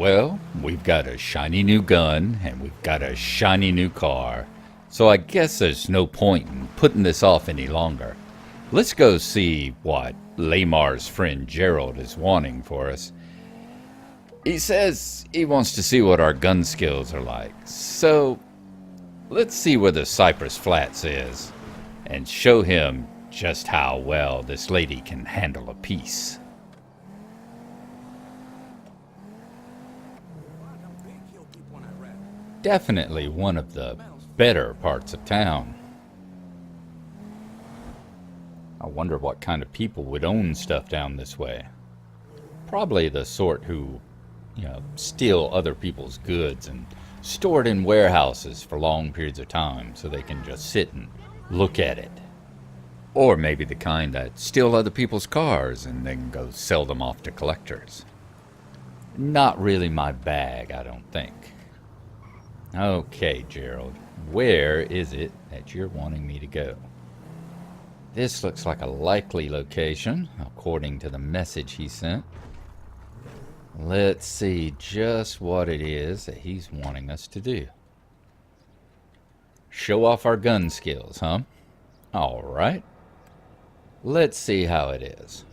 Well, we've got a shiny new gun and we've got a shiny new car, so I guess there's no point in putting this off any longer. Let's go see what Lamar's friend Gerald is wanting for us. He says he wants to see what our gun skills are like, so let's see where the Cypress Flats is and show him just how well this lady can handle a piece. Definitely one of the better parts of town. I wonder what kind of people would own stuff down this way. Probably the sort who, steal other people's goods and store it in warehouses for long periods of time so they can just sit and look at it. Or maybe the kind that steal other people's cars and then go sell them off to collectors. Not really my bag, I don't think. Okay, Gerald, where is it that you're wanting me to go? This looks like a likely location, according to the message he sent. Let's see just what it is that he's wanting us to do. Show off our gun skills, huh? All right. Let's see how it is.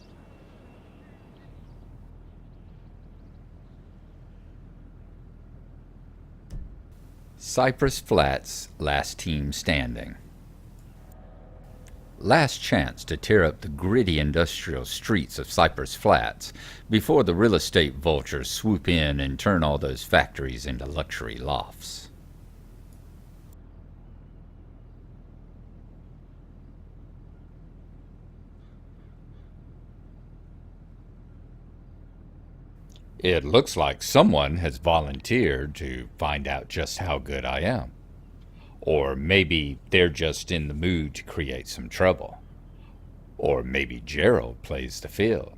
Cypress Flats, last team standing. Last chance to tear up the gritty industrial streets of Cypress Flats before the real estate vultures swoop in and turn all those factories into luxury lofts. It looks like someone has volunteered to find out just how good I am. Or maybe they're just in the mood to create some trouble. Or maybe Gerald plays the field.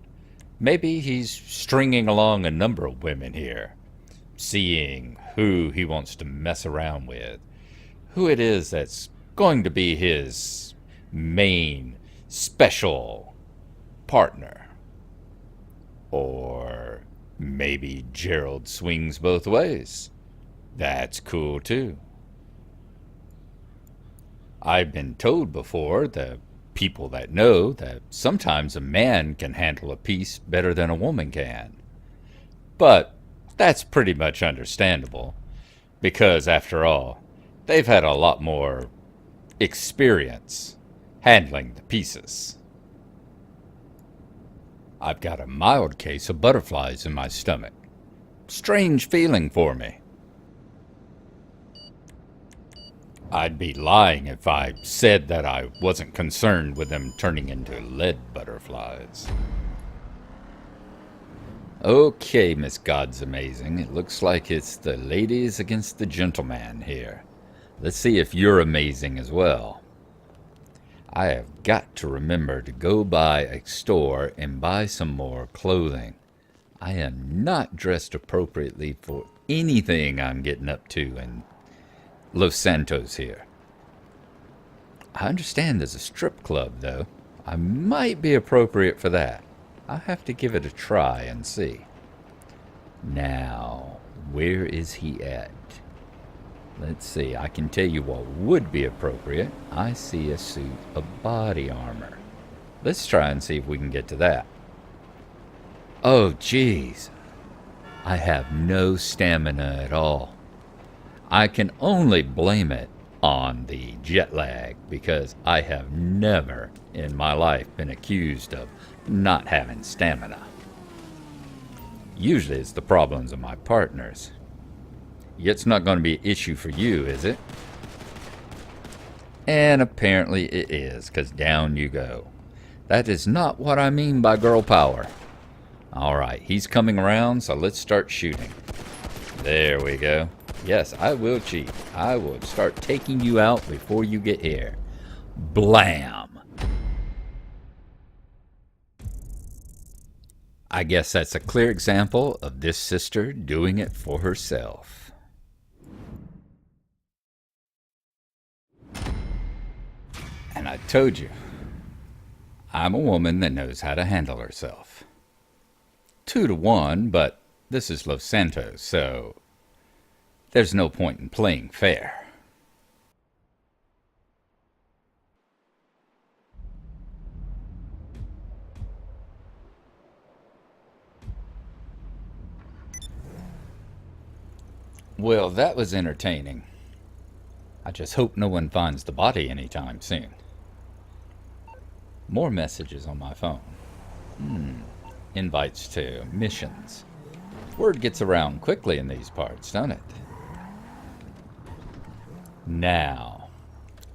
Maybe he's stringing along a number of women here, seeing who he wants to mess around with, who it is that's going to be his main special partner. Or maybe Gerald swings both ways. That's cool too. I've been told before, the people that know, that sometimes a man can handle a piece better than a woman can. But that's pretty much understandable, because after all, they've had a lot more experience handling the pieces. I've got a mild case of butterflies in my stomach. Strange feeling for me. I'd be lying if I said that I wasn't concerned with them turning into lead butterflies. Okay, Miss God's Amazing. It looks like it's the ladies against the gentleman here. Let's see if you're amazing as well. I have got to remember to go by a store and buy some more clothing. I am not dressed appropriately for anything I'm getting up to in Los Santos here. I understand there's a strip club, though. I might be appropriate for that. I'll have to give it a try and see. Now, where is he at? Let's see, I can tell you what would be appropriate. I see a suit of body armor. Let's try and see if we can get to that. Oh, geez. I have no stamina at all. I can only blame it on the jet lag, because I have never in my life been accused of not having stamina. Usually it's the problems of my partners. It's not going to be an issue for you, is it? And apparently it is, because down you go. That is not what I mean by girl power. Alright, he's coming around, so let's start shooting. There we go. Yes, I will cheat. I will start taking you out before you get here. Blam! I guess that's a clear example of this sister doing it for herself. And I told you, I'm a woman that knows how to handle herself. 2 to 1, but This is Los Santos, so there's no point in playing fair. Well, that was entertaining. I just hope no one finds the body anytime soon. More messages on my phone. Invites to missions. Word gets around quickly in these parts, don't it? Now,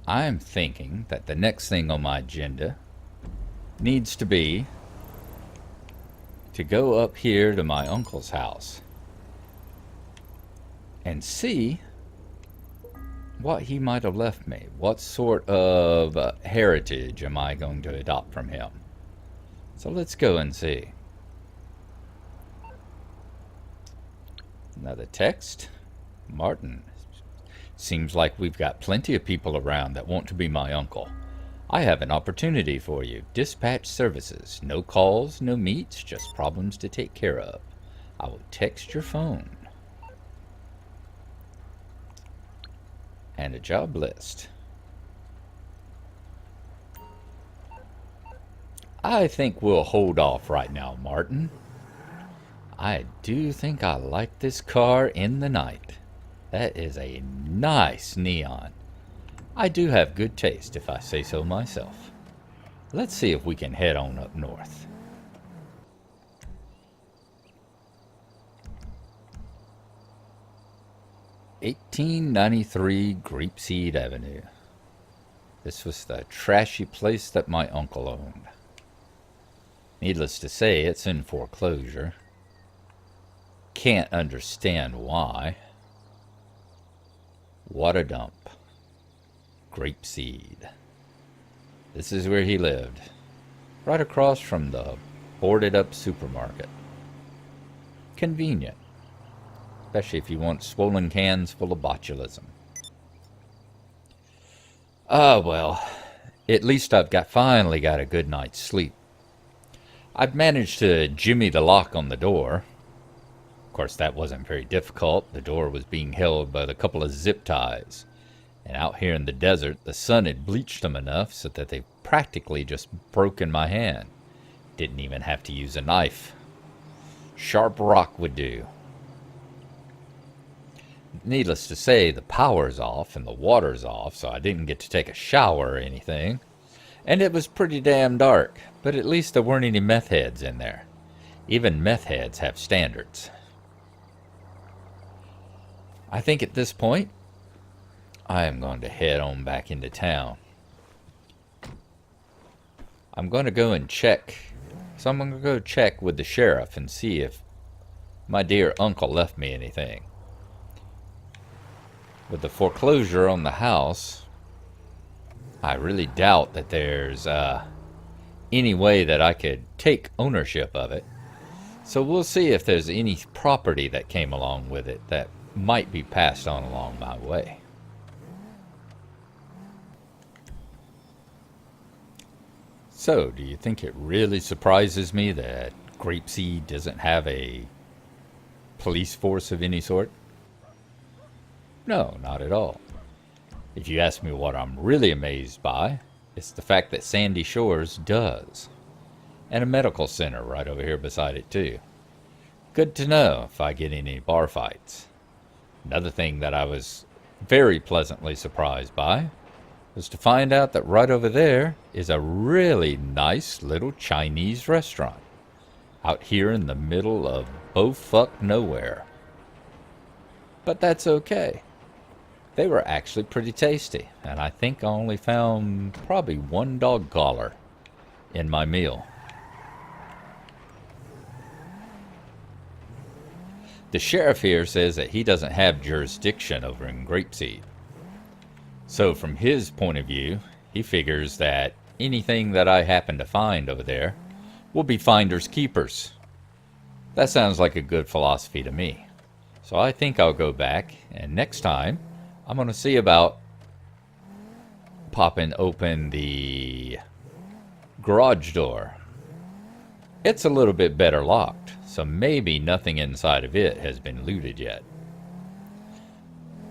I'm thinking that the next thing on my agenda needs to be to go up here to my uncle's house and see what he might have left me. What sort of heritage am I going to adopt from him? So let's go and see. Another text. Martin. Seems like we've got plenty of people around that want to be my uncle. I have an opportunity for you. Dispatch services. No calls, no meets, just problems to take care of. I will text your phone. And a job list. I think we'll hold off right now, Martin. I do think I like this car in the night. That is a nice neon. I do have good taste, if I say so myself. Let's see if we can head on up north. "1893 Grapeseed Avenue. This was the trashy place that my uncle owned. Needless to say, it's in foreclosure. Can't understand why. What a dump. Grapeseed. This is where he lived. Right across from the boarded up supermarket. Convenient. Especially if you want swollen cans full of botulism. Ah, well, at least I've finally got a good night's sleep. I've managed to jimmy the lock on the door. Of course, that wasn't very difficult. The door was being held by a couple of zip ties. And out here in the desert, the sun had bleached them enough so that they practically just broke in my hand. Didn't even have to use a knife. Sharp rock would do. Needless to say, the power's off and the water's off, so I didn't get to take a shower or anything. And it was pretty damn dark, but at least there weren't any meth heads in there. Even meth heads have standards. I think at this point, I am going to head on back into town. I'm going to go and check. So I'm going to go check with the sheriff and see if my dear uncle left me anything. With the foreclosure on the house, I really doubt that there's any way that I could take ownership of it. So we'll see if there's any property that came along with it that might be passed on along my way. So, do you think it really surprises me that Grapeseed doesn't have a police force of any sort? No, not at all. If you ask me what I'm really amazed by, it's the fact that Sandy Shores does. And a medical center right over here beside it, too. Good to know if I get any bar fights. Another thing that I was very pleasantly surprised by was to find out that right over there is a really nice little Chinese restaurant out here in the middle of bullfuck nowhere. But that's okay. They were actually pretty tasty, and I think I only found probably one dog collar in my meal. The sheriff here says that he doesn't have jurisdiction over in Grapeseed. So from his point of view, he figures that anything that I happen to find over there will be finders keepers. That sounds like a good philosophy to me. So I think I'll go back, and next time I'm going to see about popping open the garage door It's a little bit better locked, so maybe nothing inside of it has been looted yet.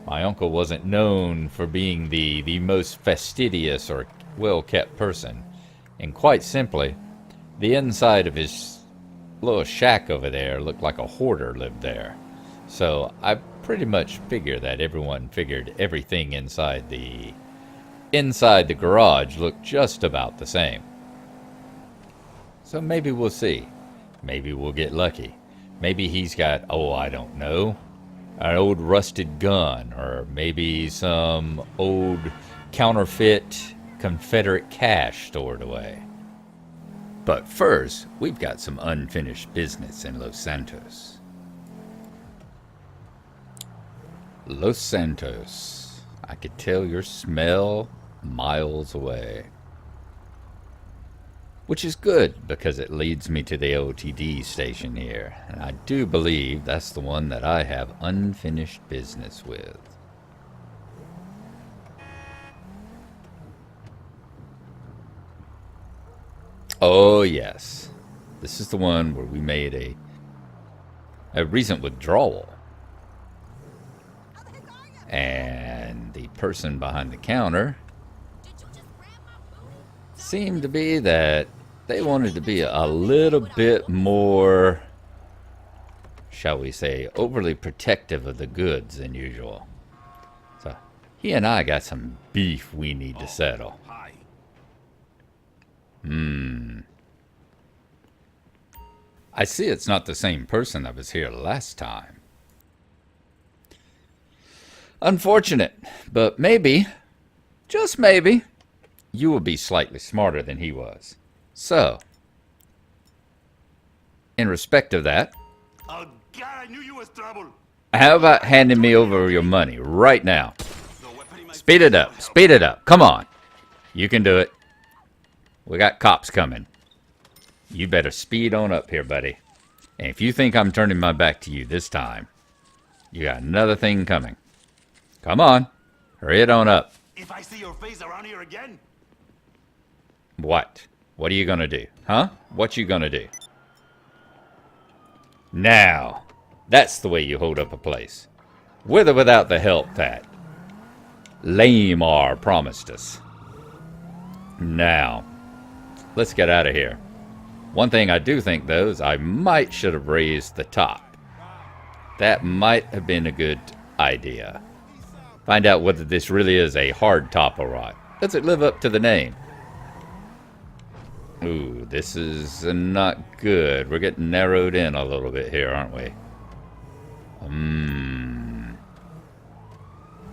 My uncle wasn't known for being the most fastidious or well-kept person, and quite simply, the inside of his little shack over there looked like a hoarder lived there. So I pretty much figure that everyone figured everything inside the garage looked just about the same. So maybe we'll see. Maybe we'll get lucky. Maybe he's got, oh, I don't know, an old rusted gun, or maybe some old counterfeit Confederate cash stored away. But first, we've got some unfinished business in Los Santos. Los Santos. I could tell your smell miles away. Which is good, because it leads me to the OTD station here. And I do believe that's the one that I have unfinished business with. Oh, yes. This is the one where we made a recent withdrawal. And the person behind the counter seemed to be that they wanted to be a little bit more, shall we say, overly protective of the goods than usual. So he and I got some beef we need to settle. I see it's not the same person that was here last time. Unfortunate, but maybe, just maybe, you will be slightly smarter than he was. So, in respect of that, oh God, I knew you was trouble. How about handing me over your money right now? Speed it up. Speed it up. Come on. You can do it. We got cops coming. You better speed on up here, buddy. And if you think I'm turning my back to you this time, you got another thing coming. Come on. Hurry it on up. If I see your face around here again. What? What are you gonna do? Huh? What you gonna do? Now, that's the way you hold up a place. With or without the help that Lamar promised us. Now, let's get out of here. One thing I do think, though, is I might should have raised the top. That might have been a good idea. Find out whether this really is a hard top or what. Does it live up to the name? Ooh, this is not good. We're getting narrowed in a little bit here, aren't we?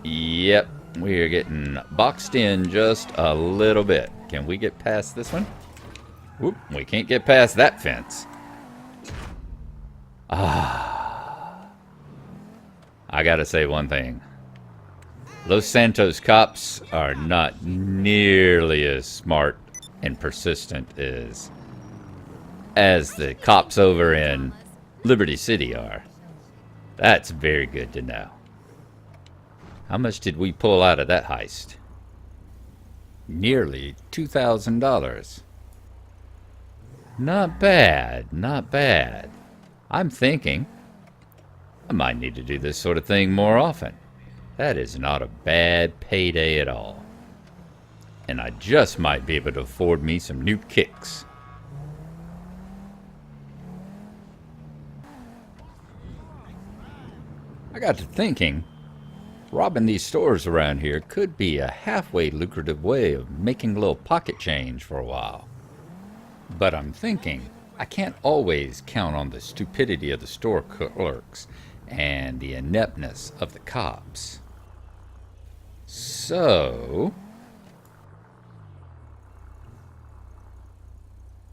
Yep, we are getting boxed in just a little bit. Can we get past this one? Whoop, we can't get past that fence. I gotta say one thing. Los Santos cops are not nearly as smart and persistent as the cops over in Liberty City are. That's very good to know. How much did we pull out of that heist? Nearly $2,000. Not bad, not bad. I'm thinking I might need to do this sort of thing more often. That is not a bad payday at all. And I just might be able to afford me some new kicks. I got to thinking, robbing these stores around here could be a halfway lucrative way of making a little pocket change for a while. But I'm thinking, I can't always count on the stupidity of the store clerks and the ineptness of the cops. So,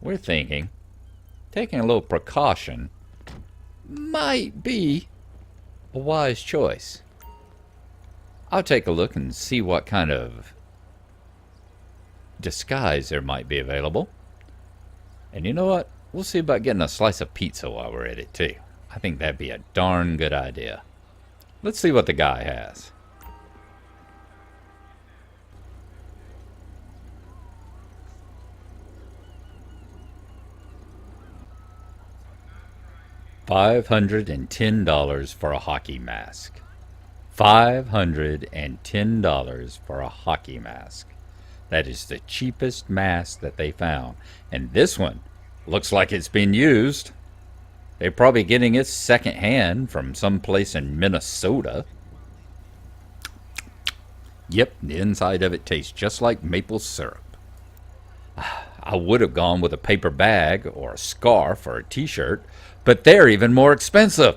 we're thinking taking a little precaution might be a wise choice. I'll take a look and see what kind of disguise there might be available. And you know what? We'll see about getting a slice of pizza while we're at it, too. I think that'd be a darn good idea. Let's see what the guy has. $510 for a hockey mask. $510 for a hockey mask. That is the cheapest mask that they found. And this one looks like it's been used. They're probably getting it secondhand from someplace in Minnesota. Yep, the inside of it tastes just like maple syrup. I would have gone with a paper bag or a scarf or a t-shirt, but they're even more expensive.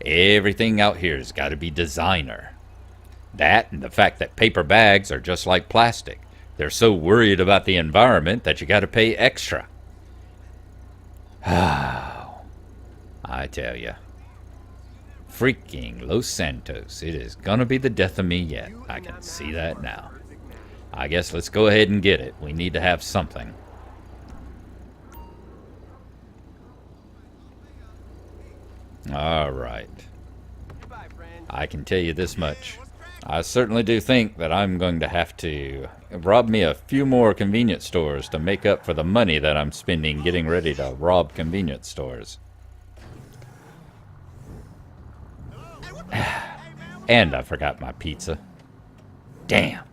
Everything out here's got to be designer. That and the fact that paper bags are just like plastic. They're so worried about the environment that you got to pay extra. I tell you. Freaking Los Santos. It is gonna be the death of me yet. I can see that now. I guess let's go ahead and get it. We need to have something. Alright. I can tell you this much. I certainly do think that I'm going to have to rob me a few more convenience stores to make up for the money that I'm spending getting ready to rob convenience stores. And I forgot my pizza. Damn.